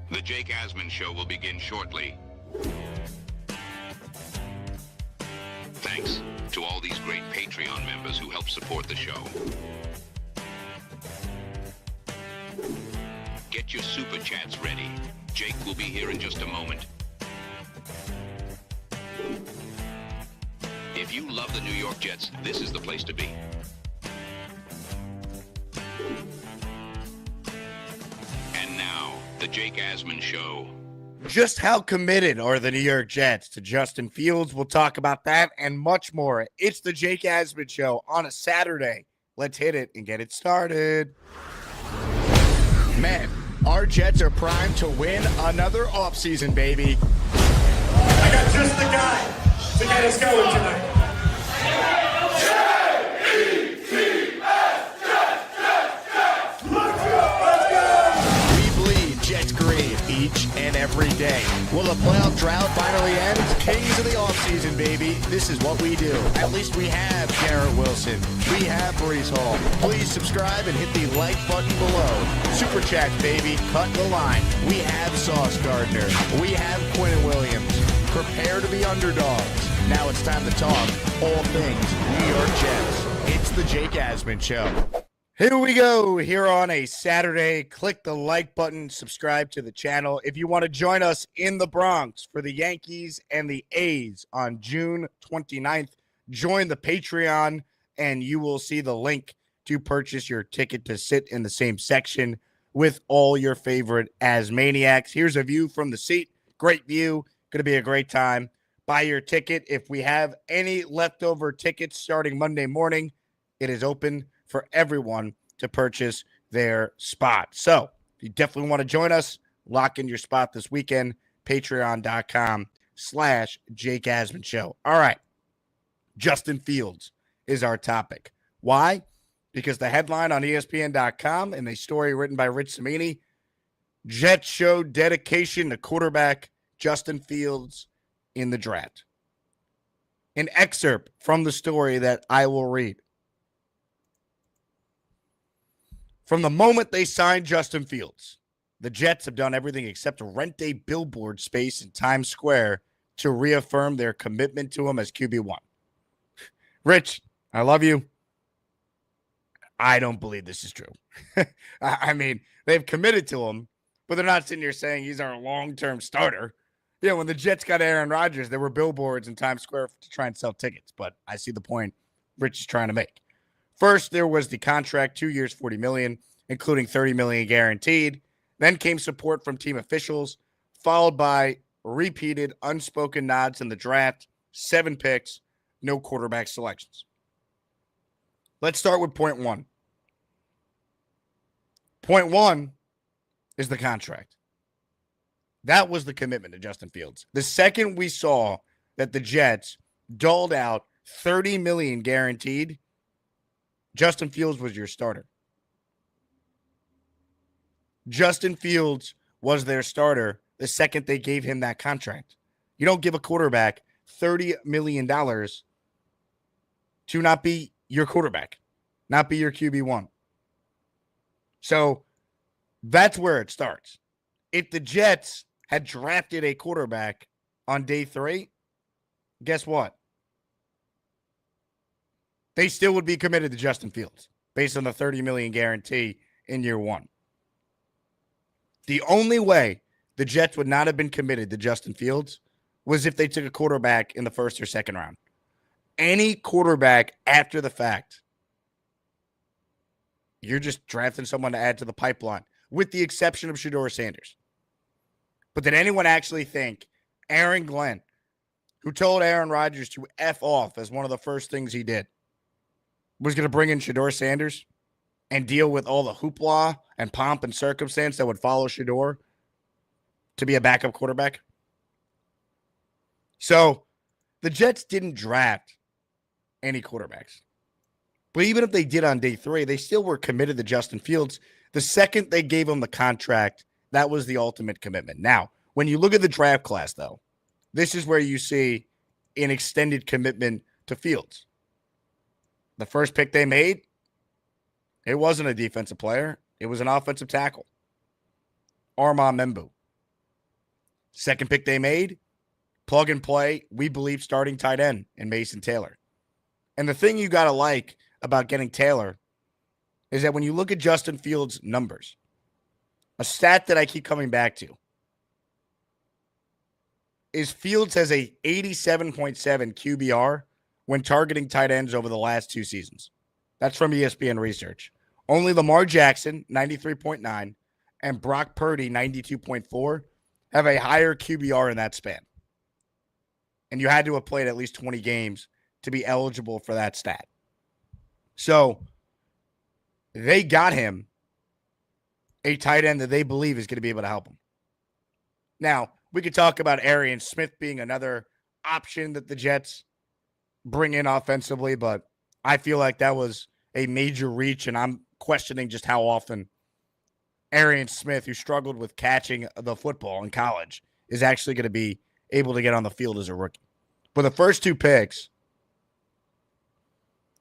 The Jake Asman Show will begin shortly. Thanks to all these great Patreon members who help support the show. Get your SuperChats ready. Jake will be here in just a moment. If you love the New York Jets, this is the place to be. And now, the Jake Asman Show. Just how committed are the New York Jets to Justin Fields? We'll talk about that and much more. It's the Jake Asman Show on a Saturday. Let's hit it and get it started. Man, our Jets are primed to win another offseason, baby. I got just the guy to get us going tonight. We bleed Jets green each and every day. Will the playoff drought finally end? Kings of the offseason, baby. This is what we do. At least we have Garrett Wilson. We have Breece Hall. Please subscribe and hit the like button below. Super Chat, baby. Cut the line. We have Sauce Gardner. We have Quinn Williams. Prepare to be underdogs. Now it's time to talk all things New York Jets. It's the Jake Asman Show. Here we go. Here on a Saturday. Click the like button. Subscribe to the channel. If you want to join us in the Bronx for the Yankees and the A's on June 29th, join the Patreon and you will see the link to purchase your ticket to sit in the same section with all your favorite Asmaniacs. Here's a view from the seat. Great view. Going to be a great time. Buy your ticket. If we have any leftover tickets starting Monday morning, it is open for everyone to purchase their spot. So if you definitely want to join us, lock in your spot this weekend, patreon.com/Jake Asman Show. All right. Justin Fields is our topic. Why? Because the headline on ESPN.com and a story written by Rich Cimini, Jets show dedication to quarterback Justin Fields in the draft. An excerpt from the story that I will read. From the moment they signed Justin Fields, the Jets have done everything except rent a billboard space in Times Square to reaffirm their commitment to him as QB1. Rich, I love you. I don't believe this is true. I mean, they've committed to him, but they're not sitting here saying he's our long-term starter. Yeah, when the Jets got Aaron Rodgers, there were billboards in Times Square to try and sell tickets, but I see the point Rich is trying to make. First, there was the contract, 2 years, $40 million, including $30 million guaranteed. Then came support from team officials, followed by repeated unspoken nods in the draft, 7 picks, no quarterback selections. Let's start with point one. Point one is the contract. That was the commitment to Justin Fields. The second we saw that the Jets doled out $30 million guaranteed, Justin Fields was your starter. Justin Fields was their starter the second they gave him that contract. You don't give a quarterback $30 million to not be your quarterback, not be your QB1. So that's where it starts. If the Jets had drafted a quarterback on day 3, guess what? They still would be committed to Justin Fields based on the $30 million guarantee in year 1. The only way the Jets would not have been committed to Justin Fields was if they took a quarterback in the first or second round. Any quarterback after the fact, you're just drafting someone to add to the pipeline, with the exception of Shedeur Sanders. But did anyone actually think Aaron Glenn, who told Aaron Rodgers to F off as one of the first things he did, was going to bring in Shedeur Sanders and deal with all the hoopla and pomp and circumstance that would follow Shedeur to be a backup quarterback? So the Jets didn't draft any quarterbacks. But even if they did on day 3, they still were committed to Justin Fields. The second they gave him the contract, that was the ultimate commitment. Now, when you look at the draft class, though, this is where you see an extended commitment to Fields. The first pick they made, it wasn't a defensive player. It was an offensive tackle, Armand Membu. Second pick they made, plug and play, we believe starting tight end in Mason Taylor. And the thing you got to like about getting Taylor is that when you look at Justin Fields' numbers, a stat that I keep coming back to is Fields has a 87.7 QBR when targeting tight ends over the last 2 seasons. That's from ESPN research. Only Lamar Jackson, 93.9, and Brock Purdy, 92.4, have a higher QBR in that span. And you had to have played at least 20 games to be eligible for that stat. So they got him a tight end that they believe is going to be able to help him. Now, we could talk about Arian Smith being another option that the Jets bring in offensively, but I feel like that was a major reach, and I'm questioning just how often Arian Smith, who struggled with catching the football in college, is actually going to be able to get on the field as a rookie. But the first 2 picks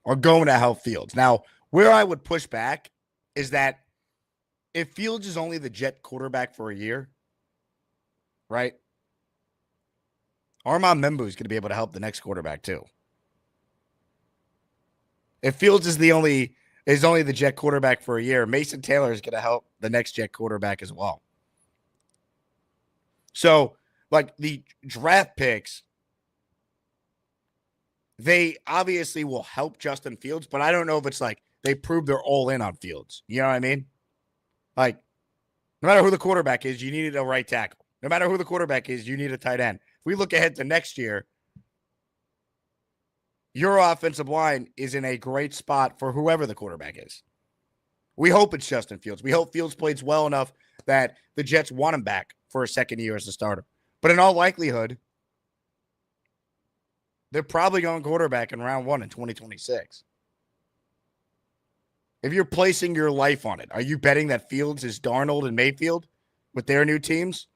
are going to help Fields. Now, where I would push back is that if Fields is only the Jet quarterback for a year, right, Armand Membu is going to be able to help the next quarterback too. If Fields is only the Jet quarterback for a year, Mason Taylor is going to help the next Jet quarterback as well. So, like the draft picks, they obviously will help Justin Fields, but I don't know if it's like they prove they're all in on Fields. You know what I mean? Like, no matter who the quarterback is, you needed a right tackle. No matter who the quarterback is, you need a tight end. If we look ahead to next year, your offensive line is in a great spot for whoever the quarterback is. We hope it's Justin Fields. We hope Fields plays well enough that the Jets want him back for a second year as a starter. But in all likelihood, they're probably going quarterback in round 1 in 2026. If you're placing your life on it, are you betting that Fields is Darnold and Mayfield with their new teams?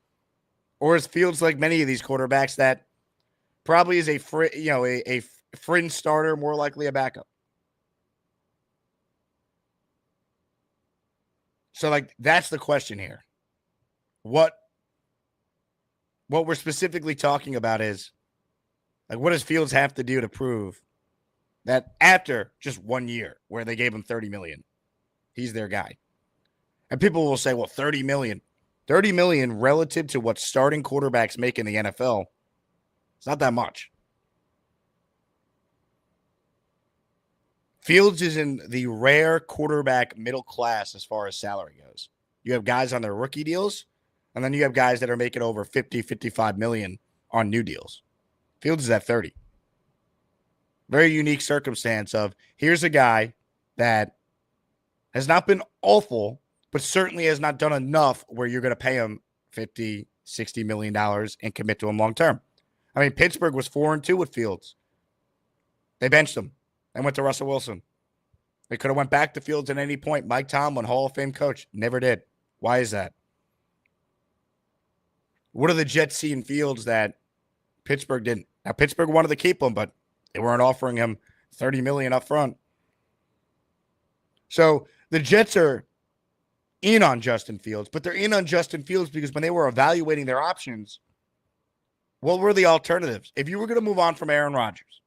Or is Fields like many of these quarterbacks that probably is a fringe starter, more likely a backup? So, like, that's the question here. What we're specifically talking about is, like, what does Fields have to do to prove that after just 1 year where they gave him $30 million, he's their guy? And people will say, well, $30 million relative to what starting quarterbacks make in the NFL, it's not that much. Fields is in the rare quarterback middle class as far as salary goes. You have guys on their rookie deals, and then you have guys that are making over 50, 55 million on new deals. Fields is at 30. Very unique circumstance of here's a guy that has not been awful, but certainly has not done enough where you're going to pay him $50, $60 million and commit to him long term. I mean, Pittsburgh was 4-2 with Fields. They benched him and went to Russell Wilson. They could have went back to Fields at any point. Mike Tomlin, Hall of Fame coach, never did. Why is that? What do the Jets see in Fields that Pittsburgh didn't? Now, Pittsburgh wanted to keep him, but they weren't offering him $30 million up front. So the Jets are in on Justin Fields, but they're in on Justin Fields because when they were evaluating their options, what were the alternatives? If you were going to move on from Aaron Rodgers,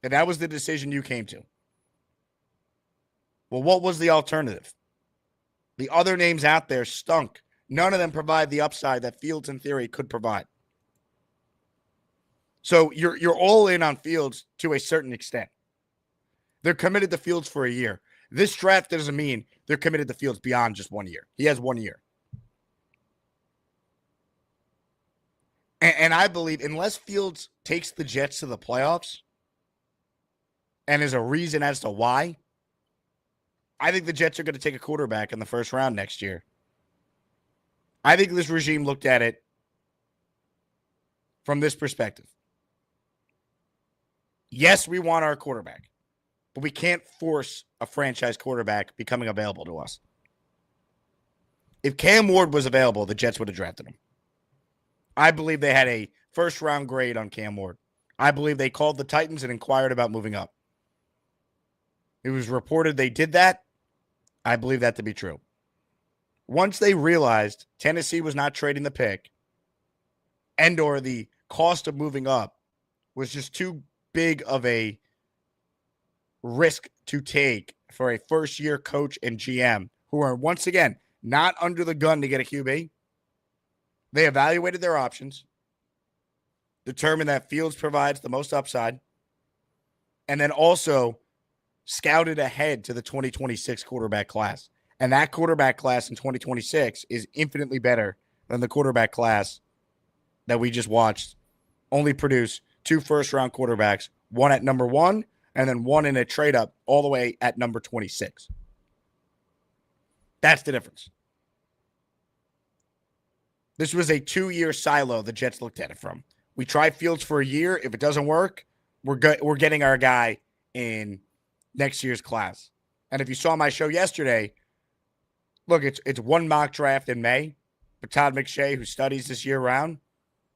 and that was the decision you came to, well, what was the alternative? The other names out there stunk. None of them provide the upside that Fields, in theory, could provide. So you're all in on Fields to a certain extent. They're committed to Fields for a year. This draft doesn't mean they're committed to Fields beyond just 1 year. He has 1 year. And I believe unless Fields takes the Jets to the playoffs and is a reason as to why, I think the Jets are going to take a quarterback in the first round next year. I think this regime looked at it from this perspective. Yes, we want our quarterback, but we can't force a franchise quarterback becoming available to us. If Cam Ward was available, the Jets would have drafted him. I believe they had a first-round grade on Cam Ward. I believe they called the Titans and inquired about moving up. It was reported they did that. I believe that to be true. Once they realized Tennessee was not trading the pick and or the cost of moving up was just too big of a risk to take for a first-year coach and GM who are, once again, not under the gun to get a QB. They evaluated their options, determined that Fields provides the most upside, and then also scouted ahead to the 2026 quarterback class. And that quarterback class in 2026 is infinitely better than the quarterback class that we just watched only produce 2 first-round quarterbacks, one at number 1 and then one in a trade-up all the way at number 26. That's the difference. This was a 2-year silo the Jets looked at it from. We tried Fields for a year. If it doesn't work, we're getting our guy in next year's class. And if you saw my show yesterday, look, it's one mock draft in May. But Todd McShay, who studies this year round,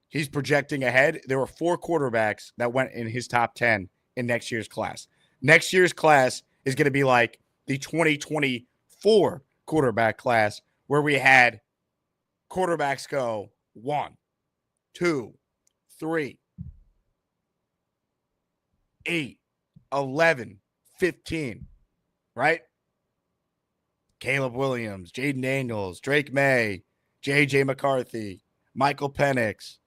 he's projecting ahead. There were 4 quarterbacks that went in his top 10 in next year's class. Next year's class is going to be like the 2024 quarterback class where we had quarterbacks go 1, 2, 3, 8, 11, 15, right? Caleb Williams, Jaden Daniels, Drake May, J.J. McCarthy, Michael Penix,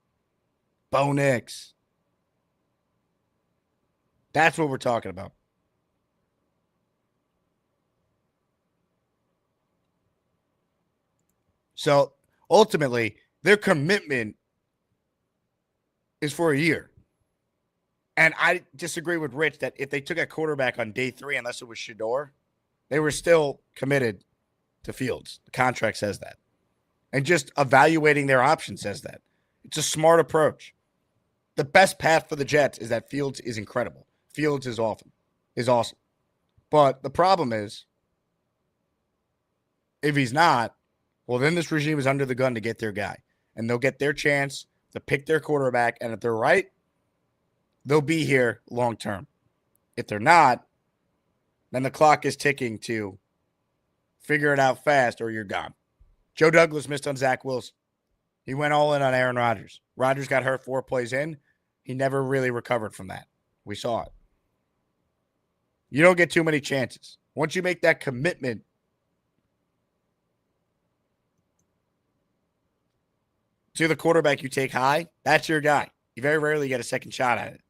Bo Nix. That's what we're talking about. So ultimately, their commitment is for a year. And I disagree with Rich that if they took a quarterback on day 3, unless it was Shador, they were still committed to Fields. The contract says that. And just evaluating their options says that. It's a smart approach. The best path for the Jets is that Fields is incredible. Fields is awesome. But the problem is, if he's not, well, then this regime is under the gun to get their guy. And they'll get their chance to pick their quarterback. And if they're right, they'll be here long term. If they're not, then the clock is ticking to figure it out fast or you're gone. Joe Douglas missed on Zach Wilson. He went all in on Aaron Rodgers. Rodgers got hurt 4 plays in. He never really recovered from that. We saw it. You don't get too many chances. Once you make that commitment to the quarterback you take high, that's your guy. You very rarely get a second shot at it.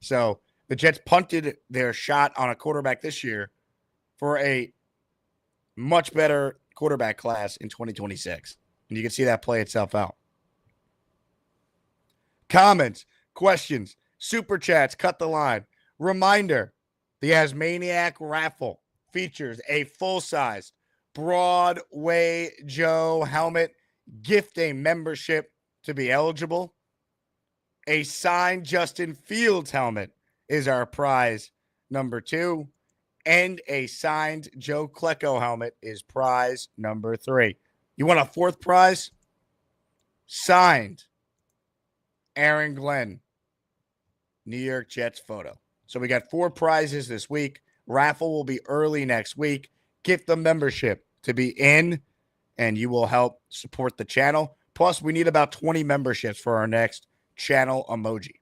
So the Jets punted their shot on a quarterback this year for a much better quarterback class in 2026. And you can see that play itself out. Comments, questions, super chats, cut the line. Reminder, the Asmaniac raffle features a full-size Broadway Joe helmet. Gift a membership to be eligible. A signed Justin Fields helmet is our prize number 2. And a signed Joe Klecko helmet is prize number 3. You want a 4th prize? Signed Aaron Glenn, New York Jets photo. So we got 4 prizes this week. Raffle will be early next week. Get the membership to be in, and you will help support the channel. Plus, we need about 20 memberships for our next channel emoji.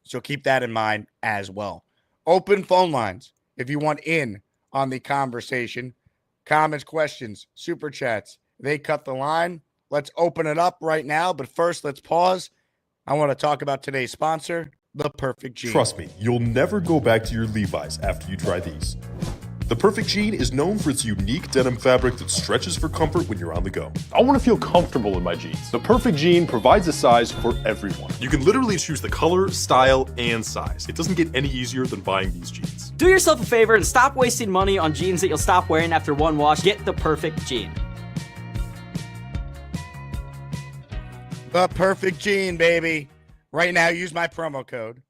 So keep that in mind as well. Open phone lines if you want in on the conversation. Comments, questions, super chats. They cut the line. Let's open it up right now. But first, let's pause. I want to talk about today's sponsor, The Perfect Jean. Trust me, you'll never go back to your Levi's after you try these. The Perfect Jean is known for its unique denim fabric that stretches for comfort when you're on the go. I want to feel comfortable in my jeans. The Perfect Jean provides a size for everyone. You can literally choose the color, style, and size. It doesn't get any easier than buying these jeans. Do yourself a favor and stop wasting money on jeans that you'll stop wearing after one wash. Get the Perfect Jean. The Perfect Jean, baby. Right now, use my promo code.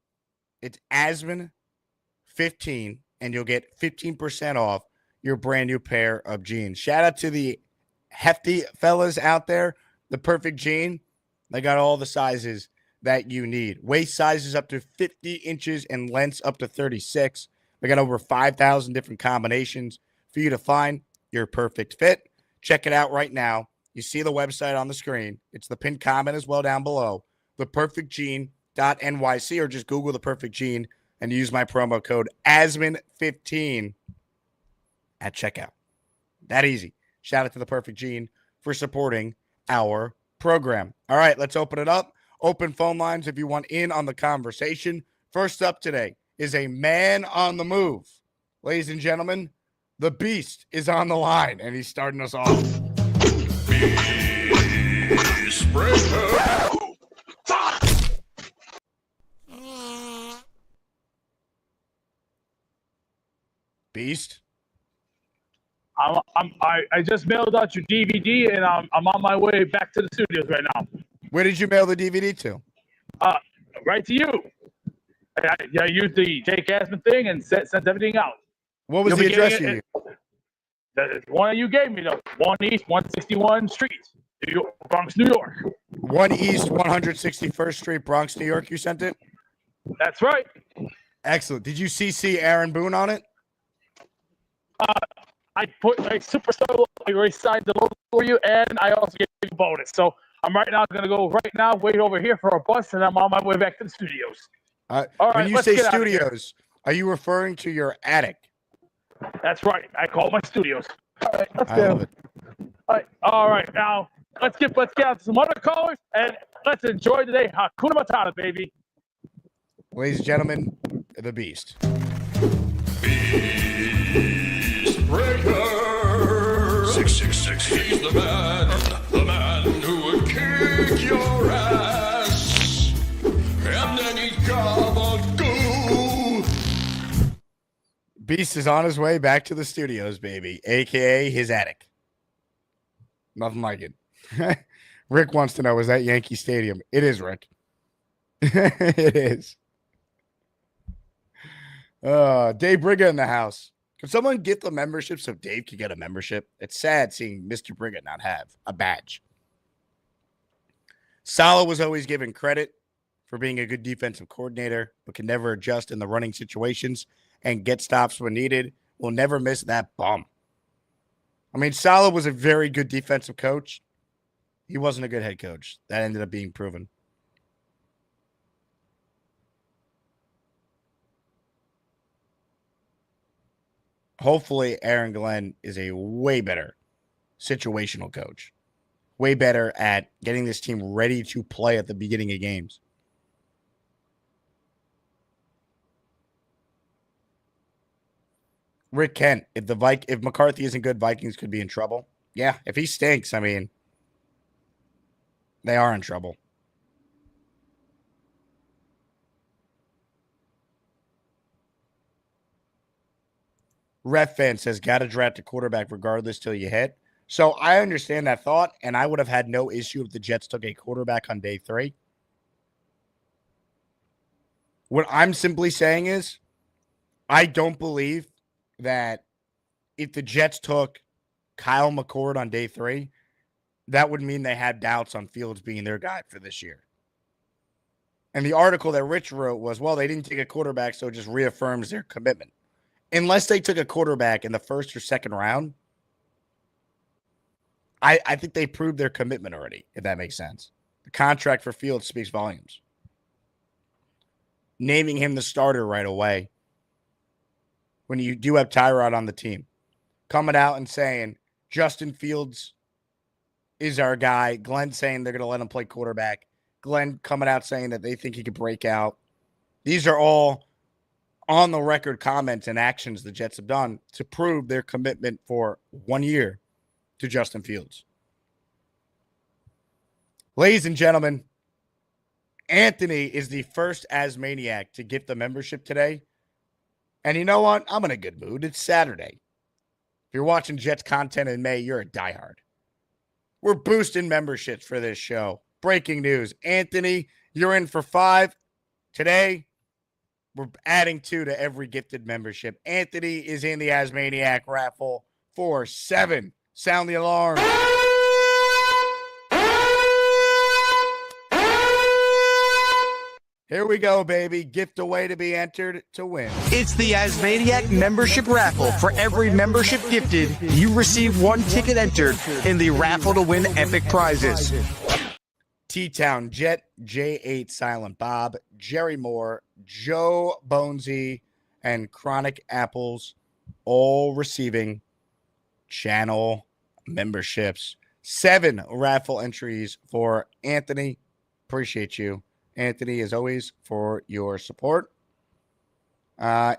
It's Asman15. And you'll get 15% off your brand new pair of jeans. Shout out to the hefty fellas out there. The Perfect Jean. They got all the sizes that you need. Waist sizes up to 50 inches and lengths up to 36. They got over 5,000 different combinations for you to find your perfect fit. Check it out right now You see the website on the screen. It's the pinned comment as well down below. theperfectgene.nyc, or just Google The Perfect Gene and use my promo code ASMAN15 at checkout. That easy. Shout out to The Perfect Gene for supporting our program. All right, let's open it up. Open phone lines if you want in on the conversation. First up today is a man on the move. Ladies and gentlemen, the Beast is on the line, and he's starting us off. Beast? I just mailed out your DVD, and I'm on my way back to the studios right now. Where did you mail the DVD to? Right to you. I used the Jake Asman thing and sent everything out. What was the address you used? The one you gave me, though. 1 East 161 Street, Bronx, New York. 1 East 161st Street, Bronx, New York, you sent it? That's right. Excellent. Did you CC Aaron Boone on it? I put a superstar. I already signed the logo for you, and I also gave you a bonus. So I'm right now going to go wait over here for a bus, and I'm on my way back to the studios. All right, when you say studios, are you referring to your attic? That's right. I call it my studios. All right, let's I go. love it. All right. Now let's get out to some other callers, and let's enjoy today. Hakuna Matata, baby. Ladies and gentlemen, the Beast. Beast Breaker 666. He's the man who would kick your ass, and then he's gobble-goo. Beast is on his way back to the studios, baby, aka his attic. Nothing like it. Rick wants to know, is that Yankee Stadium? It is, Rick. It is. Dave Briga in the house. Can someone get the membership so Dave can get a membership? It's sad seeing Mr. Briga not have a badge. Salah was always given credit for being a good defensive coordinator, but can never adjust in the running situations and get stops when needed. Will never miss that bum. I mean, Salah was a very good defensive coach. He wasn't a good head coach. That ended up being proven. Hopefully, Aaron Glenn is a way better situational coach. Way better at getting this team ready to play at the beginning of games. Rick Kent, if McCarthy isn't good, Vikings could be in trouble. Yeah, if he stinks, I mean, they are in trouble. Ref fan says, got to draft a quarterback regardless till you hit. So I understand that thought, and I would have had no issue if the Jets took a quarterback on day 3. What I'm simply saying is, I don't believe that if the Jets took Kyle McCord on day 3, that would mean they had doubts on Fields being their guy for this year. And the article that Rich wrote was, well, they didn't take a quarterback, so it just reaffirms their commitment. Unless they took a quarterback in the first or second round, I think they proved their commitment already, if that makes sense. The contract for Fields speaks volumes. Naming him the starter right away when you do have Tyrod on the team. Coming out and saying, Justin Fields is our guy. Glenn saying they're going to let him play quarterback. Glenn coming out saying that they think he could break out. These are all on the record comments and actions the Jets have done to prove their commitment for 1 year to Justin Fields. Ladies and gentlemen, Anthony is the first Asmaniac to get the membership today. And you know what? I'm in a good mood. It's Saturday. If you're watching Jets content in May, you're a diehard. We're boosting memberships for this show. Breaking news. Anthony, you're in for 5 today. We're adding 2 to every gifted membership. Anthony is in the Asmaniac raffle for 7. Sound the alarm. Here we go, baby. Gift away to be entered to win. It's the Asmaniac membership raffle. For every membership gifted, you receive one ticket entered in the raffle to win epic prizes. T-Town Jet, J8 Silent Bob, Jerry Moore, Joe Bonesy, and Chronic Apples, all receiving channel memberships. 7 raffle entries for Anthony. Appreciate you, Anthony, as always, for your support.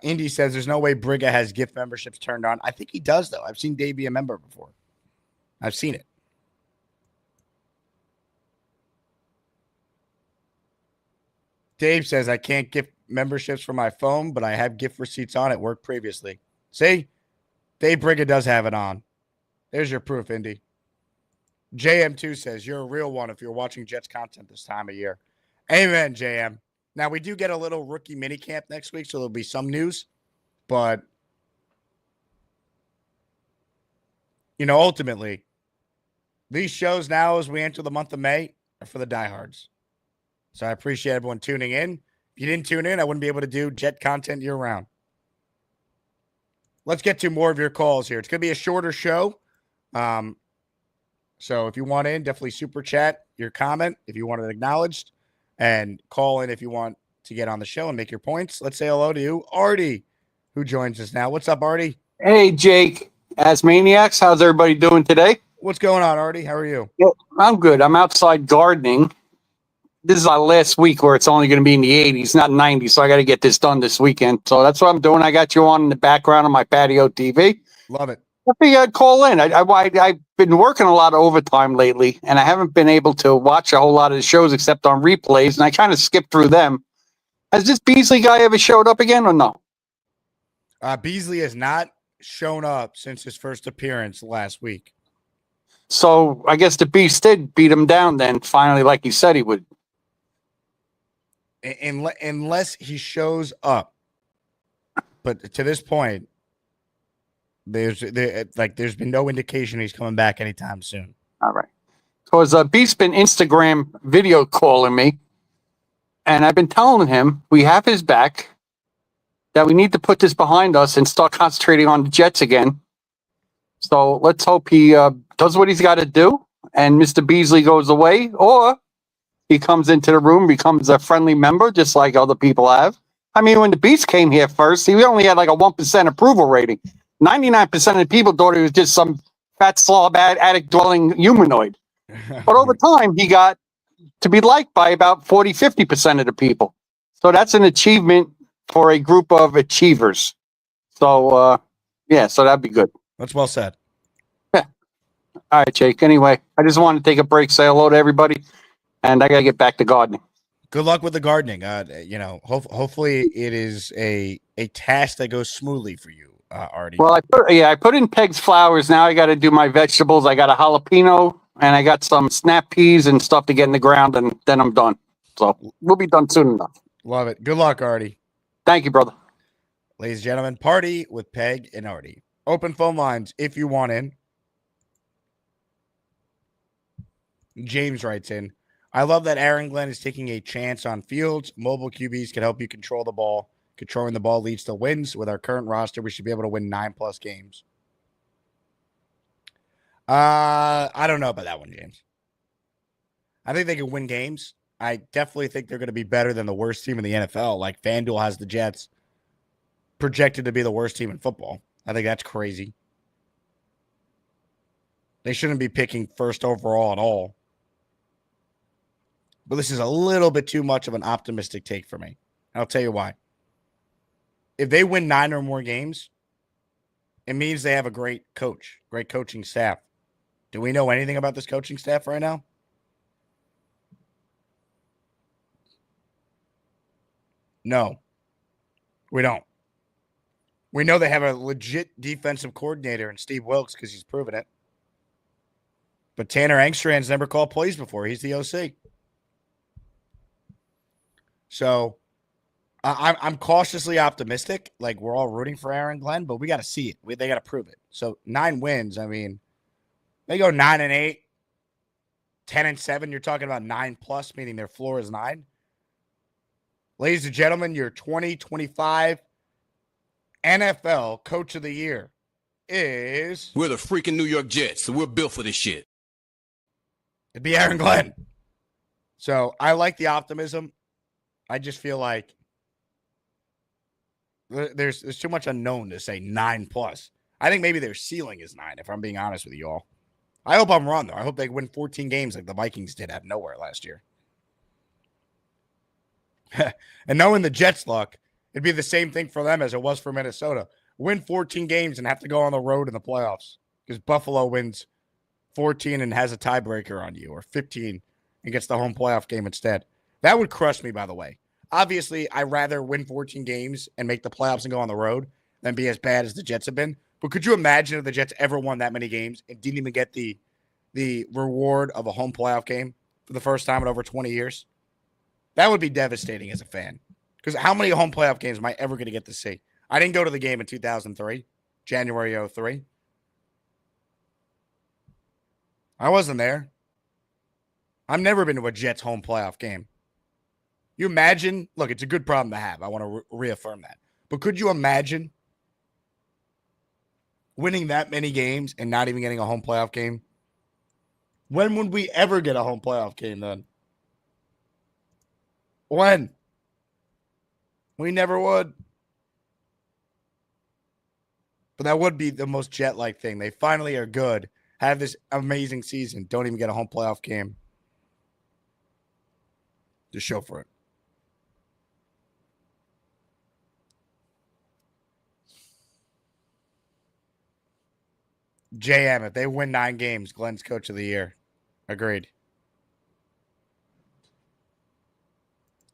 Indy says there's no way Briga has gift memberships turned on. I think he does, though. I've seen Dave be a member before. I've seen it. Dave says I can't gift memberships for my phone, but I have gift receipts on at work previously. See? Dave Briga does have it on. There's your proof, Indy. JM2 says you're a real one if you're watching Jets content this time of year. Amen, JM. Now, we do get a little rookie mini camp next week, so there'll be some news. But, ultimately, these shows now as we enter the month of May are for the diehards. So I appreciate everyone tuning in. If you didn't tune in, I wouldn't be able to do Jet content year-round. Let's get to more of your calls here. It's going to be a shorter show. So if you want in, definitely super chat your comment if you want it acknowledged, and call in if you want to get on the show and make your points. Let's say hello to Artie, who joins us now. What's up, Artie? Hey, Jake. Asmaniacs, how's everybody doing today? What's going on, Artie? How are you? Yeah, I'm good. I'm outside gardening. This is our last week where it's only going to be in the 80s, not 90s, so I got to get this done this weekend. So that's what I'm doing. I got you on in the background on my patio TV. Love it. I figured I'd call in. I've been working a lot of overtime lately, and I haven't been able to watch a whole lot of the shows except on replays, and I kind of skipped through them. Has this Beasley guy ever showed up again or no? Beasley has not shown up since his first appearance last week. So I guess the Beast did beat him down then, finally, like he said he would. Unless he shows up. But to this point, there's been no indication he's coming back anytime soon. All right. Because Beast's been Instagram video calling me, and I've been telling him we have his back, that we need to put this behind us and start concentrating on the Jets again. So let's hope he does what he's got to do, and Mr. Beasley goes away, or he comes into the room, becomes a friendly member, just like other people have. I mean, when the Beast came here first, he only had like a 1% approval rating. 99% of the people thought he was just some fat slob attic-dwelling humanoid. But over time, he got to be liked by about 40-50% of the people. So that's an achievement for a group of achievers. So, so that'd be good. That's well said. Yeah. All right, Jake. Anyway, I just wanted to take a break, say hello to everybody, and I got to get back to gardening. Good luck with the gardening. Hopefully it is a task that goes smoothly for you, Artie. Well, I put in Peg's flowers. Now I got to do my vegetables. I got a jalapeno, and I got some snap peas and stuff to get in the ground, and then I'm done. So we'll be done soon enough. Love it. Good luck, Artie. Thank you, brother. Ladies and gentlemen, party with Peg and Artie. Open phone lines if you want in. James writes in, I love that Aaron Glenn is taking a chance on Fields. Mobile QBs can help you control the ball. Controlling the ball leads to wins. With our current roster, we should be able to win 9+ games. I don't know about that one, James. I think they can win games. I definitely think they're going to be better than the worst team in the NFL. Like FanDuel has the Jets projected to be the worst team in football. I think that's crazy. They shouldn't be picking first overall at all. But this is a little bit too much of an optimistic take for me. And I'll tell you why. If they win 9 or more games, it means they have a great coach, great coaching staff. Do we know anything about this coaching staff right now? No, we don't. We know they have a legit defensive coordinator in Steve Wilkes because he's proven it. But Tanner Engstrand's never called plays before. He's the OC. So I'm cautiously optimistic. Like, we're all rooting for Aaron Glenn, but we got to see it. They got to prove it. So 9 wins. I mean, they go 9-8, 10-7. You're talking about 9+, meaning their floor is 9. Ladies and gentlemen, your 2025 NFL Coach of the Year is... We're the freaking New York Jets, so we're built for this shit. It'd be Aaron Glenn. So I like the optimism. I just feel like there's too much unknown to say 9+. I think maybe their ceiling is 9, if I'm being honest with you all. I hope I'm wrong, though. I hope they win 14 games like the Vikings did out of nowhere last year. And knowing the Jets' luck, it'd be the same thing for them as it was for Minnesota. Win 14 games and have to go on the road in the playoffs because Buffalo wins 14 and has a tiebreaker on you, or 15 and gets the home playoff game instead. That would crush me, by the way. Obviously, I'd rather win 14 games and make the playoffs and go on the road than be as bad as the Jets have been. But could you imagine if the Jets ever won that many games and didn't even get the reward of a home playoff game for the first time in over 20 years? That would be devastating as a fan. Because how many home playoff games am I ever going to get to see? I didn't go to the game in 2003, January 03. I wasn't there. I've never been to a Jets home playoff game. You imagine? Look, it's a good problem to have. I want to reaffirm that. But could you imagine winning that many games and not even getting a home playoff game? When would we ever get a home playoff game then? When? We never would. But that would be the most Jet-like thing. They finally are good, have this amazing season, don't even get a home playoff game. Just show for it. JM, if they win 9 games, Glenn's Coach of the Year. Agreed.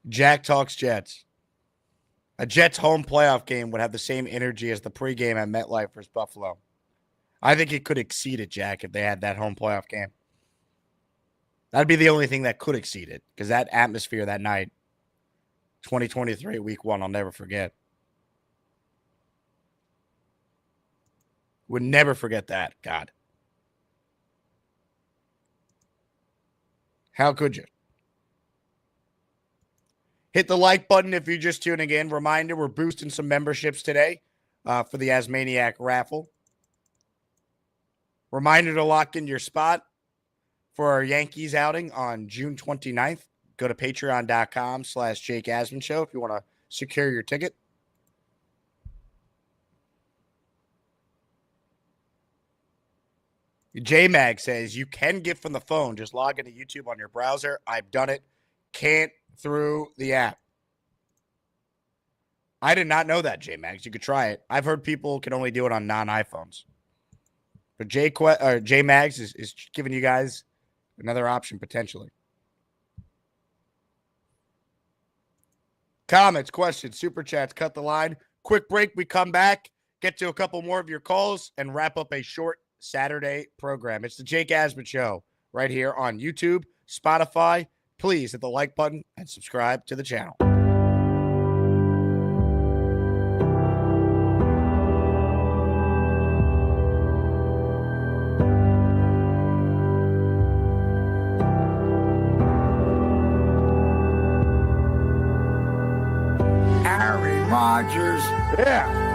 Jack talks Jets. A Jets home playoff game would have the same energy as the pregame at MetLife versus Buffalo. I think it could exceed it, Jack, if they had that home playoff game. That'd be the only thing that could exceed it, because that atmosphere that night, 2023, week 1, I'll never forget. Would never forget that, God. How could you? Hit the like button if you're just tuning in. Reminder, we're boosting some memberships today for the Asmaniac raffle. Reminder to lock in your spot for our Yankees outing on June 29th. Go to patreon.com/Jake Asman Show if you want to secure your ticket. JMag says you can gift from the phone. Just log into YouTube on your browser. I've done it. Can't through the app. I did not know that, JMags. You could try it. I've heard people can only do it on non-iPhones. But JMags is giving you guys another option potentially. Comments, questions, super chats, cut the line. Quick break. We come back, get to a couple more of your calls, and wrap up a short Saturday program. It's the Jake Asman Show right here on YouTube, Spotify. Please hit the like button and subscribe to the channel. Aaron Rodgers. Yeah.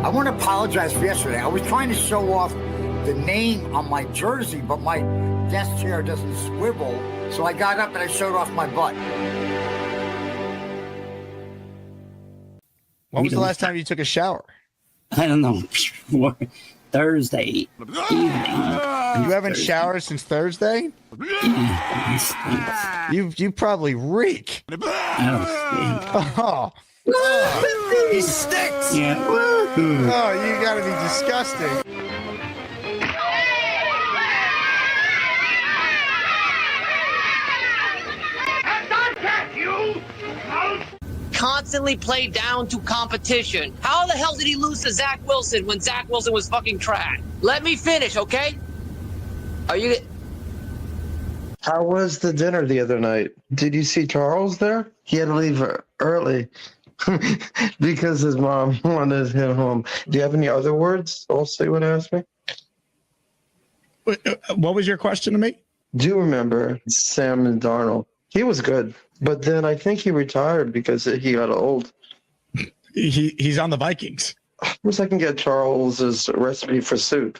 I want to apologize for yesterday. I was trying to show off the name on my jersey, but my desk chair doesn't swivel. So I got up and I showed off my butt. When was the last time you took a shower? I don't know. Thursday evening. You haven't showered since Thursday? Yeah, you probably reek. Oh. He stinks. Yeah. Oh, you gotta be disgusting. Constantly play down to competition. How the hell did he lose to Zach Wilson when Zach Wilson was fucking trash? Let me finish, okay? Are you... How was the dinner the other night? Did you see Charles there? He had to leave early because his mom wanted him home. Do you have any other words also you want to ask me? What was your question to me? Do you remember Sam Darnold? He was good, but then I think he retired because he got old. He's on the Vikings. I wish I can get Charles's recipe for soup.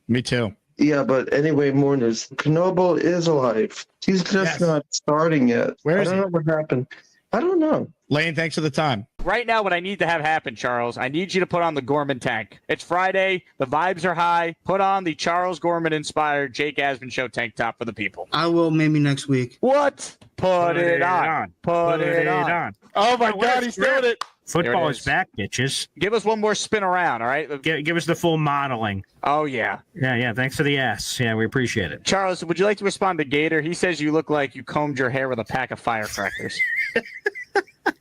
Me too. Yeah, but anyway, Mourners, Knoble is alive. He's just not starting yet. Where is I don't know what happened. I don't know. Lane, thanks for the time. Right now, what I need to have happen, Charles, I need you to put on the Gorman tank. It's Friday. The vibes are high. Put on the Charles Gorman-inspired Jake Asman Show tank top for the people. I will maybe next week. What? Put it on. Put it on. Oh, my God, he's doing it. Football is back, bitches. Give us one more spin around, all right? Give us the full modeling. Oh, yeah. Yeah. Thanks for the ass. Yeah, we appreciate it. Charles, would you like to respond to Gator? He says you look like you combed your hair with a pack of firecrackers.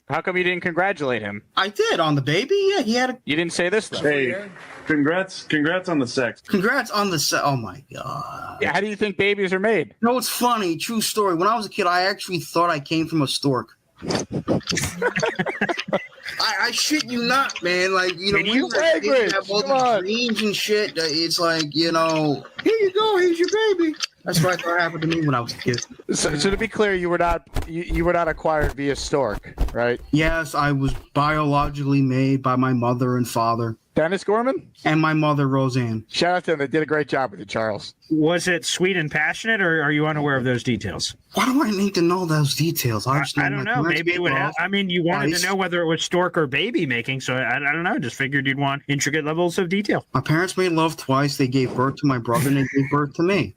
How come you didn't congratulate him? I did on the baby. Yeah, he had a. You didn't say this, though. Hey, congrats on the sex. Congrats on the sex. Oh, my God. Yeah, how do you think babies are made? You know, it's funny. True story. When I was a kid, I actually thought I came from a stork. I shit you not, man. Like, you know, when you have all these dreams and shit, it's like, you know, here you go, here's your baby. That's what I thought happened to me when I was a kid. So to be clear, you were not acquired via stork, right? Yes, I was biologically made by my mother and father. Dennis Gorman? And my mother, Roseanne. Shout out to them. They did a great job with you, Charles. Was it sweet and passionate, or are you unaware of those details? Why do I need to know those details? I don't know. Maybe it would help. I mean, you wanted to know whether it was stork or baby making, so I don't know. Just figured you'd want intricate levels of detail. My parents made love twice. They gave birth to my brother, and they gave birth to me.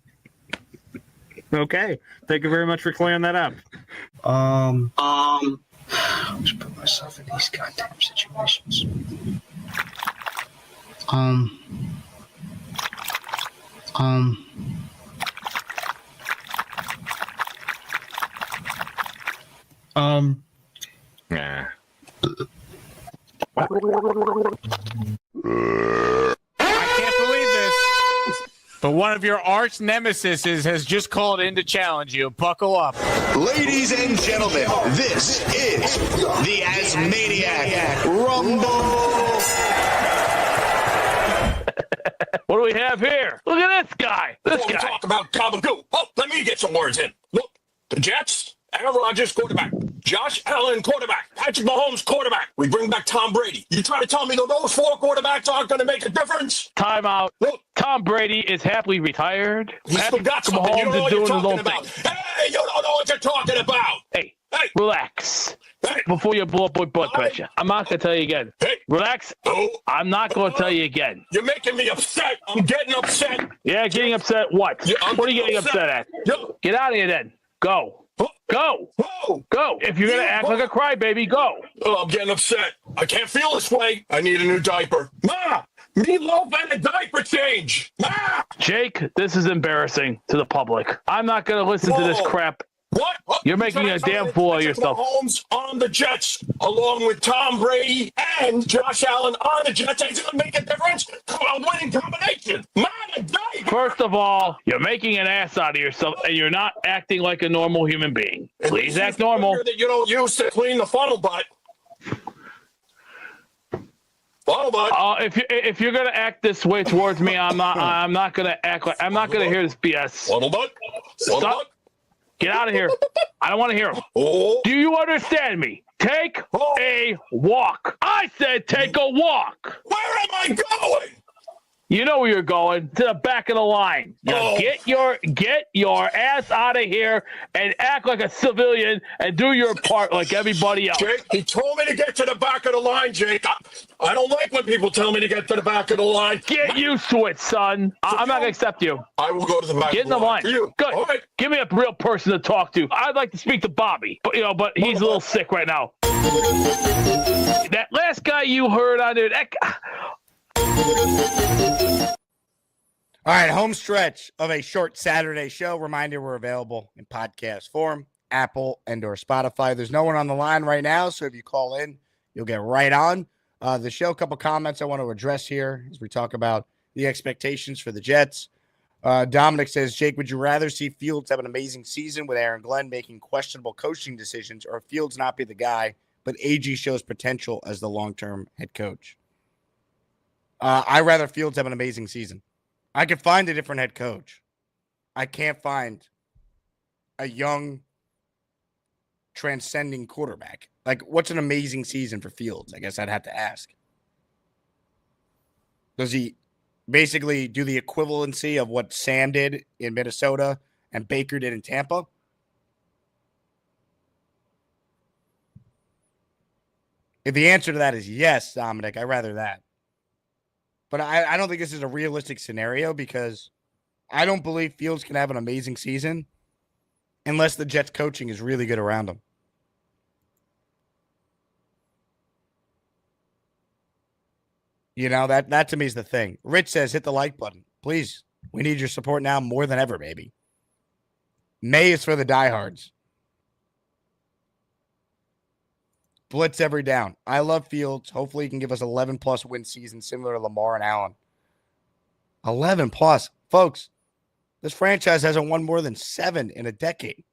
Okay. Thank you very much for clearing that up. I always put myself in these goddamn situations. Nah. I can't believe this. But one of your arch nemesis has just called in to challenge you. Buckle up. Ladies and gentlemen, this is the Asmaniac Rumble. What do we have here? Look at this guy. This guy. Talk about Gabagoo. Oh, let me get some words in. Look, the Jets, Aaron Rodgers, quarterback. Josh Allen, quarterback. Patrick Mahomes, quarterback. We bring back Tom Brady. You trying to tell me that those four quarterbacks aren't going to make a difference? Timeout. Look, Tom Brady is happily retired. he's forgot something. You don't know what you're talking about. Hey, you don't know what you're talking about. Hey, relax. Before you blow up my blood pressure. I'm not going to tell you again. Relax. I'm not going to tell you again. You're making me upset. I'm getting upset. Yeah, getting upset. What? What are you getting upset at? Get out of here then. Go. Go. Go. If you're going to act like a crybaby, go. Oh, I'm getting upset. I can't feel this way. I need a new diaper. Ma! Meatloaf and a diaper change. Ma! Jake, this is embarrassing to the public. I'm not going to listen to this crap. What? You're making a damn fool of yourself. Mahomes on the Jets, along with Tom Brady and Josh Allen on the Jets. It's going to make a difference. A winning combination. Man, a diaper. First of all, you're making an ass out of yourself, and you're not acting like a normal human being. Please act normal. That you don't use to clean the funnel butt. Funnel butt. If you're gonna act this way towards me, I'm not gonna act like I'm not gonna hear this BS. Funnel butt. Funnel butt. Get out of here. I don't want to hear him. Do you understand me? Take a walk. I said take a walk. Where am I going? You know where you're going. To the back of the line. Now get your ass out of here and act like a civilian and do your part like everybody else. Jake, he told me to get to the back of the line, Jake. I don't like when people tell me to get to the back of the line. Get used to it, son. I'm not going to accept you. I will go to the back Get of in the line. You. Good. All right. Give me a real person to talk to. I'd like to speak to Bobby, but he's a little sick right now. That last guy you heard on there, All right, home stretch of a short Saturday show. Reminder, we're available in podcast form, Apple and or Spotify. There's no one on the line right now, so if you call in, you'll get right on the show. A couple comments I want to address here as we talk about the expectations for the Jets. Dominic says, Jake, would you rather see Fields have an amazing season with Aaron Glenn making questionable coaching decisions, or Fields not be the guy, but AG shows potential as the long-term head coach? I'd rather Fields have an amazing season. I could find a different head coach. I can't find a young, transcending quarterback. Like, what's an amazing season for Fields? I guess I'd have to ask. Does he basically do the equivalency of what Sam did in Minnesota and Baker did in Tampa? If the answer to that is yes, Dominic, I'd rather that. But I don't think this is a realistic scenario because I don't believe Fields can have an amazing season unless the Jets coaching is really good around him. You know, that to me is the thing. Rich says, hit the like button. Please. We need your support now more than ever, baby. May is for the diehards. Blitz every down. I love Fields. Hopefully he can give us 11-plus win season similar to Lamar and Allen. 11-plus. Folks, this franchise hasn't won more than 7 in a decade.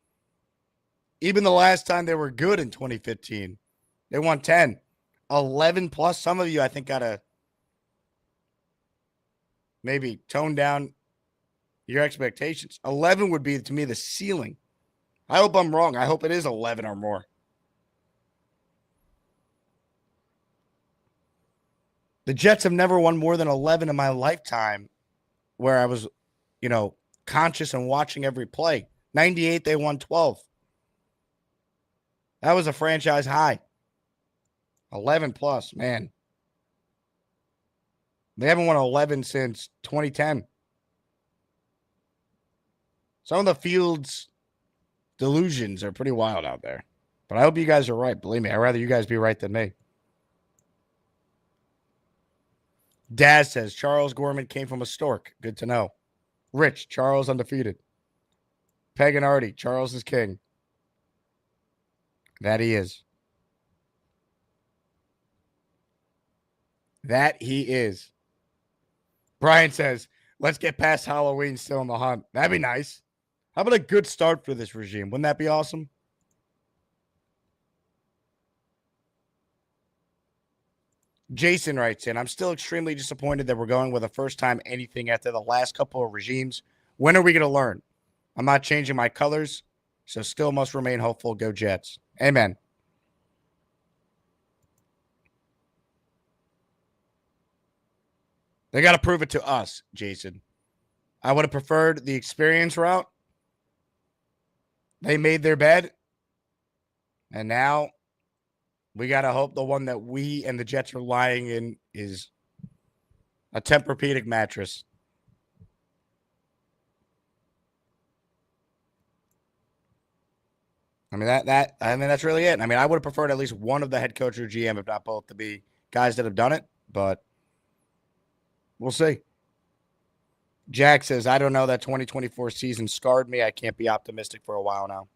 Even the last time they were good in 2015, they won 10. 11-plus. Some of you, I think, got to maybe tone down your expectations. 11 would be, to me, the ceiling. I hope I'm wrong. I hope it is 11 or more. The Jets have never won more than 11 in my lifetime where I was, conscious and watching every play. 98, they won 12. That was a franchise high. 11-plus, man. They haven't won 11 since 2010. Some of the Fields delusions are pretty wild out there. But I hope you guys are right. Believe me, I'd rather you guys be right than me. Daz says, Charles Gorman came from a stork. Good to know. Rich, Charles undefeated. Peg and Artie, Charles is king. That he is. That he is. Brian says, let's get past Halloween still in the hunt. That'd be nice. How about a good start for this regime? Wouldn't that be awesome? Jason writes in, I'm still extremely disappointed that we're going with a first-time anything after the last couple of regimes. When are we going to learn? I'm not changing my colors, so still must remain hopeful. Go Jets. Amen. They got to prove it to us, Jason. I would have preferred the experience route. They made their bed. And now we got to hope the one that we and the Jets are lying in is a Tempur-Pedic mattress. I mean, that's really it. I mean, I would have preferred at least one of the head coach or GM, if not both, to be guys that have done it, but we'll see. Jack says, I don't know. That 2024 season scarred me. I can't be optimistic for a while now.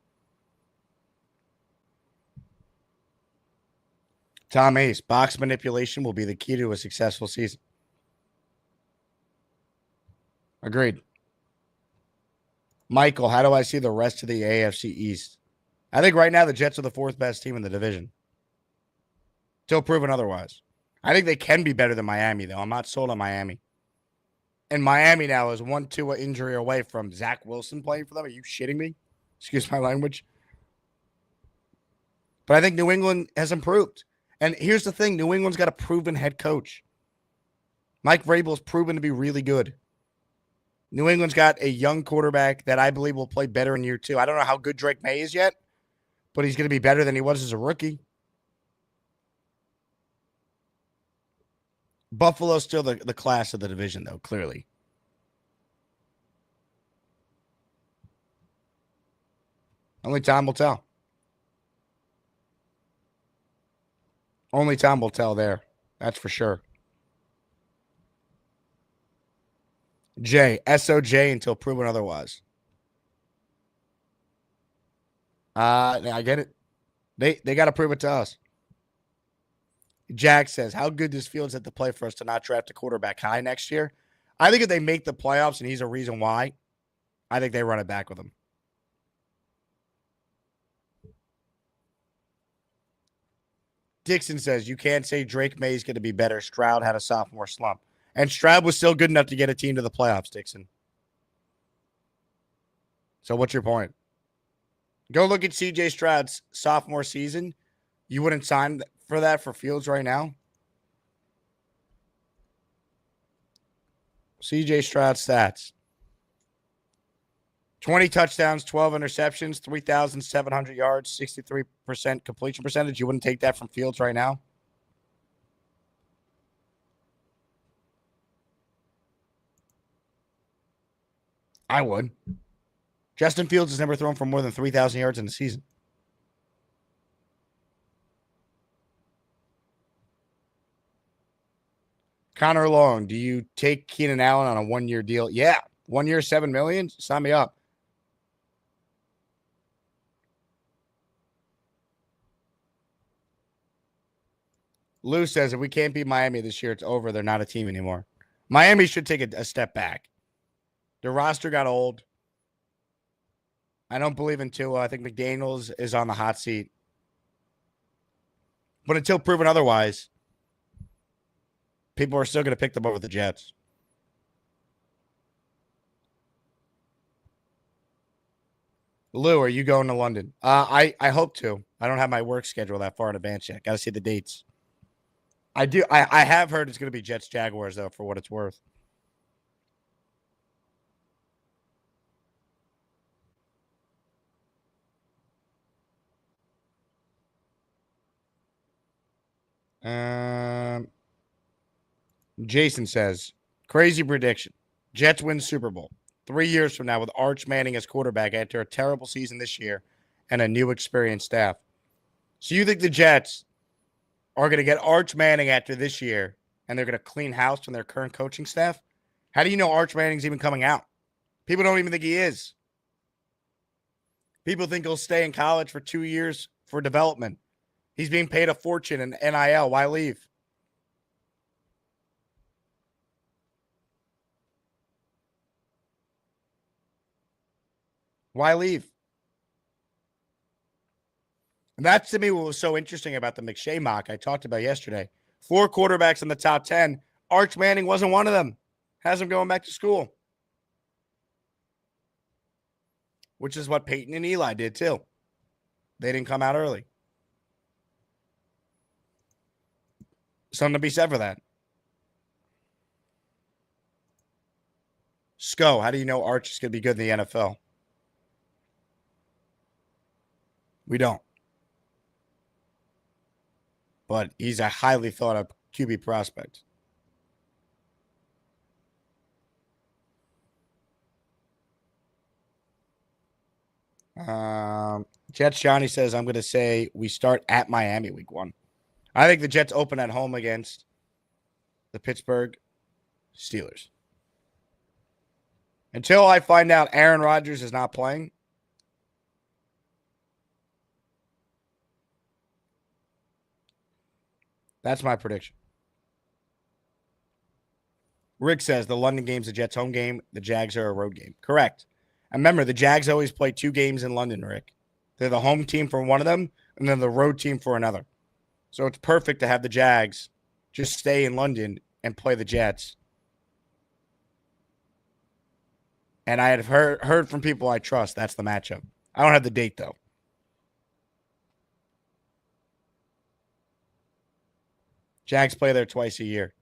Tom Ace, box manipulation will be the key to a successful season. Agreed. Michael, how do I see the rest of the AFC East? I think right now the Jets are the fourth best team in the division. Till proven otherwise. I think they can be better than Miami, though. I'm not sold on Miami. And Miami now is 1-2 injury away from Zach Wilson playing for them. Are you shitting me? Excuse my language. But I think New England has improved. And here's the thing. New England's got a proven head coach. Mike Vrabel's proven to be really good. New England's got a young quarterback that I believe will play better in year 2. I don't know how good Drake May is yet, but he's going to be better than he was as a rookie. Buffalo's still the class of the division, though, clearly. Only time will tell. Only time will tell there. That's for sure. J, SOJ until proven otherwise. I get it. They got to prove it to us. Jack says, how good does Fields have to play for us to not draft a quarterback high next year? I think if they make the playoffs and he's a reason why, I think they run it back with him. Dixon says, you can't say Drake May is going to be better. Stroud had a sophomore slump. And Stroud was still good enough to get a team to the playoffs, Dixon. So what's your point? Go look at C.J. Stroud's sophomore season. You wouldn't sign for that for Fields right now? C.J. Stroud stats. 20 touchdowns, 12 interceptions, 3,700 yards, 63% completion percentage. You wouldn't take that from Fields right now? I would. Justin Fields has never thrown for more than 3,000 yards in the season. Connor Long, do you take Keenan Allen on a 1-year deal? Yeah. 1 year, $7 million? Sign me up. Lou says if we can't beat Miami this year, it's over. They're not a team anymore. Miami should take a step back. Their roster got old. I don't believe in Tua. I think McDaniels is on the hot seat. But until proven otherwise, people are still going to pick them over the Jets. Lou, are you going to London? I hope to. I don't have my work schedule that far in advance yet. Got to see the dates. I do. I have heard it's going to be Jets Jaguars, though, for what it's worth. Jason says, crazy prediction. Jets win Super Bowl 3 years from now with Arch Manning as quarterback after a terrible season this year and a new experienced staff. So you think the Jets are going to get Arch Manning after this year and they're going to clean house from their current coaching staff? How do you know Arch Manning's even coming out? People don't even think he is. People think he'll stay in college for 2 years for development. He's being paid a fortune in NIL. Why leave? Why leave? And that's, to me, what was so interesting about the McShay mock I talked about yesterday. 4 quarterbacks in the top 10. Arch Manning wasn't one of them. Has him going back to school. Which is what Peyton and Eli did, too. They didn't come out early. Something to be said for that. Sco, how do you know Arch is going to be good in the NFL? We don't. But he's a highly thought of QB prospect. Jets Johnny says, I'm going to say we start at Miami week 1. I think the Jets open at home against the Pittsburgh Steelers. Until I find out Aaron Rodgers is not playing, that's my prediction. Rick says the London game's a Jets home game. The Jags are a road game. Correct. And remember, the Jags always play 2 games in London, Rick. They're the home team for one of them, and then the road team for another. So it's perfect to have the Jags just stay in London and play the Jets. And I had heard from people I trust that's the matchup. I don't have the date, though. Jags play there twice a year.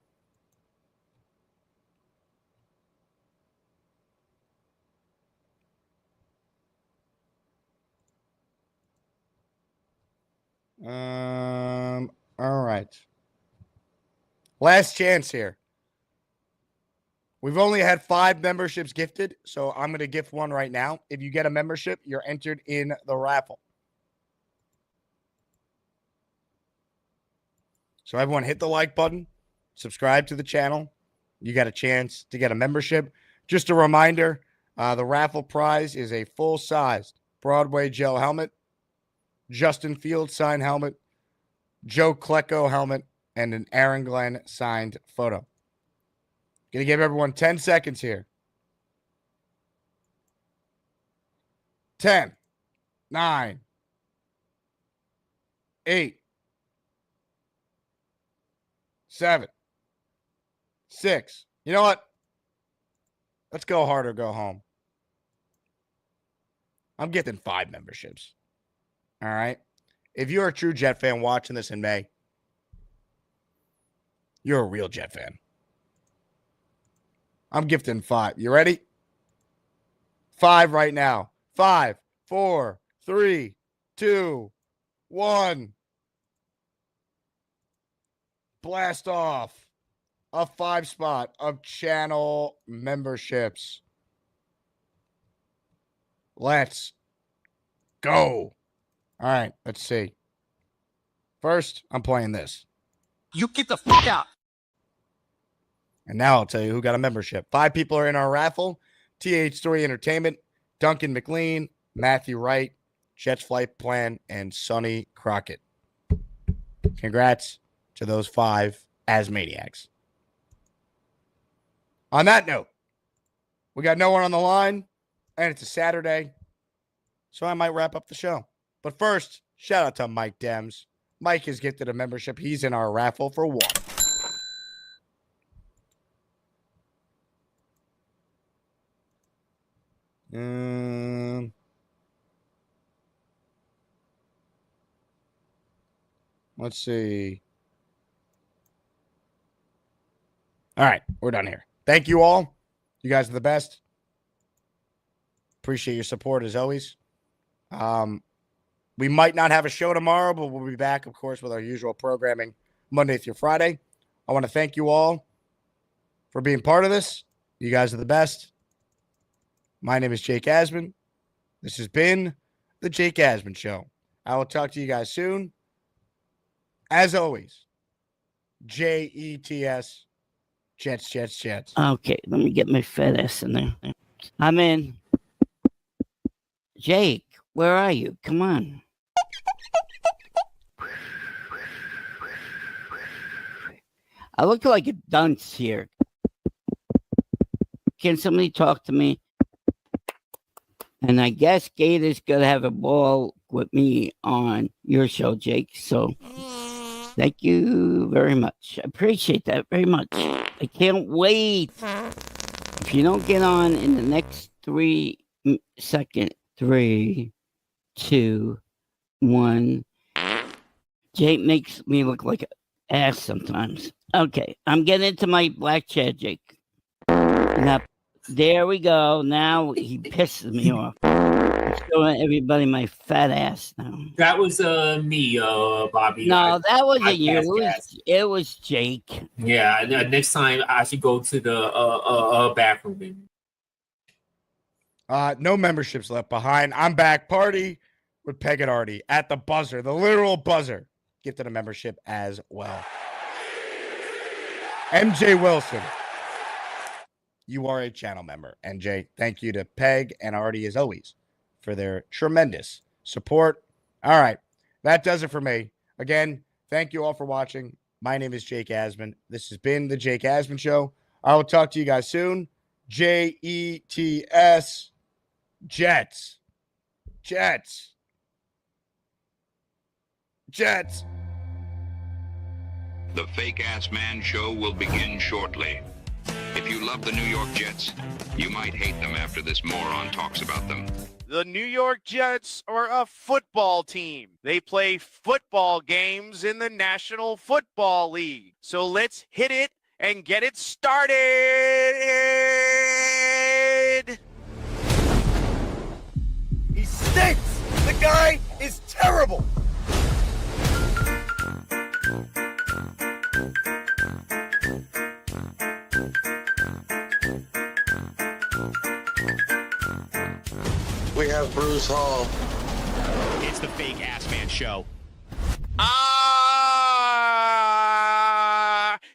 All right. Last chance here. We've only had 5 memberships gifted, so I'm going to gift one right now. If you get a membership, you're entered in the raffle. So everyone hit the like button, subscribe to the channel. You got a chance to get a membership. Just a reminder, the raffle prize is a full-sized Broadway Joe helmet, Justin Fields signed helmet, Joe Klecko helmet, and an Aaron Glenn signed photo. Going to give everyone 10 seconds here. 10, 9, 8, 7, 6. You know what? Let's go hard or go home. I'm gifting 5 memberships. All right? If you're a true Jet fan watching this in May, you're a real Jet fan. I'm gifting 5. You ready? 5 right now. 5, 4, 3, 2, 1. Blast off a 5 spot of channel memberships. Let's go. All right, let's see. First, I'm playing this. You get the fuck out. And now I'll tell you who got a membership. 5 people are in our raffle. TH Story Entertainment, Duncan McLean, Matthew Wright, Jets Flight Plan, and Sonny Crockett. Congrats to those 5 Asmaniacs. On that note, we got no one on the line, and it's a Saturday, so I might wrap up the show. But first, shout out to Mike Dems. Mike has gifted a membership. He's in our raffle for 1. Let's see. All right, we're done here. Thank you all. You guys are the best. Appreciate your support as always. We might not have a show tomorrow, but we'll be back, of course, with our usual programming Monday through Friday. I want to thank you all for being part of this. You guys are the best. My name is Jake Asman. This has been the Jake Asman Show. I will talk to you guys soon. As always, JETS, Jets, Jets, Jets. Okay, let me get my fat ass in there. I'm in. Jake, where are you? Come on. I look like a dunce here. Can somebody talk to me? And I guess Gator's going to have a ball with me on your show, Jake. So thank you very much. I appreciate that very much. I can't wait. If you don't get on in the next 3 seconds, 3, 2, 1. Jake makes me look like an ass sometimes. Okay, I'm getting into my black chair, Jake. Now, there we go. Now he pisses me off. I'm showing everybody my fat ass now. That was me, Bobby. No, that wasn't you. It was Jake. Yeah, next time I should go to the bathroom. No memberships left behind. I'm back. Party with Peg and Artie at the buzzer, the literal buzzer. Gifted a membership as well. MJ Wilson, you are a channel member. NJ, thank you to Peg and Artie, as always, for their tremendous support. All right, that does it for me. Again, thank you all for watching. My name is Jake Asman. This has been the Jake Asman Show. I will talk to you guys soon. JETS. Jets. Jets. Jets. The Fake Ass Man Show will begin shortly. If you love the New York Jets, you might hate them after this moron talks about them. The New York Jets are a football team. They play football games in the National Football League. So let's hit it and get it started. He stinks. The guy is terrible. We have Bruce Hall. It's the Fake Ass Man Show.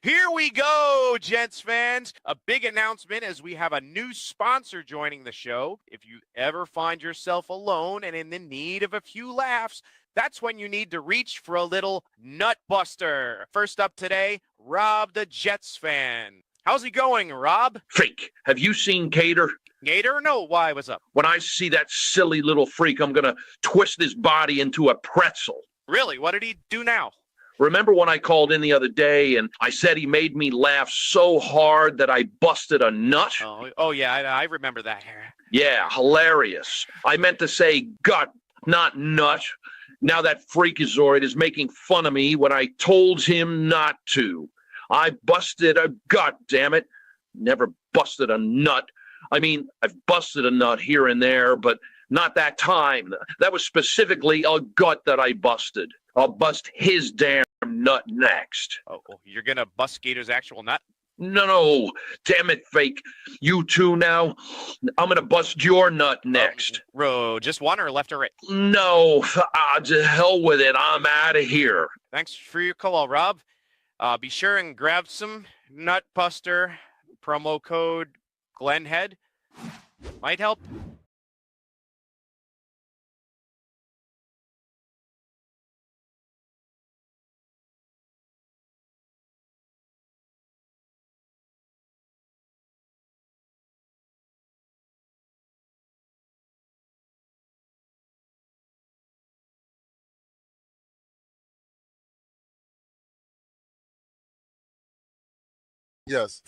Here we go, Jets fans. A big announcement as we have a new sponsor joining the show. If you ever find yourself alone and in the need of a few laughs, that's when you need to reach for a little nut buster. First up today, Rob the Jets fan. How's it going, Rob? Fake. Have you seen Cater? Gator? No, why? What's up? When I see that silly little freak, I'm going to twist his body into a pretzel. Really? What did he do now? Remember when I called in the other day and I said he made me laugh so hard that I busted a nut? Oh yeah, I remember that. Yeah, hilarious. I meant to say gut, not nut. Now that freakazoid is making fun of me when I told him not to. I busted a gut, damn it. Never busted a nut. I mean, I've busted a nut here and there, but not that time. That was specifically a gut that I busted. I'll bust his damn nut next. Oh, you're gonna bust Gator's actual nut? No, damn it, fake. You two now. I'm gonna bust your nut next. Just one or left or right? No, to hell with it. I'm out of here. Thanks for your call, Rob. Be sure and grab some Nutbuster promo code Glenhead. Might help. Yes.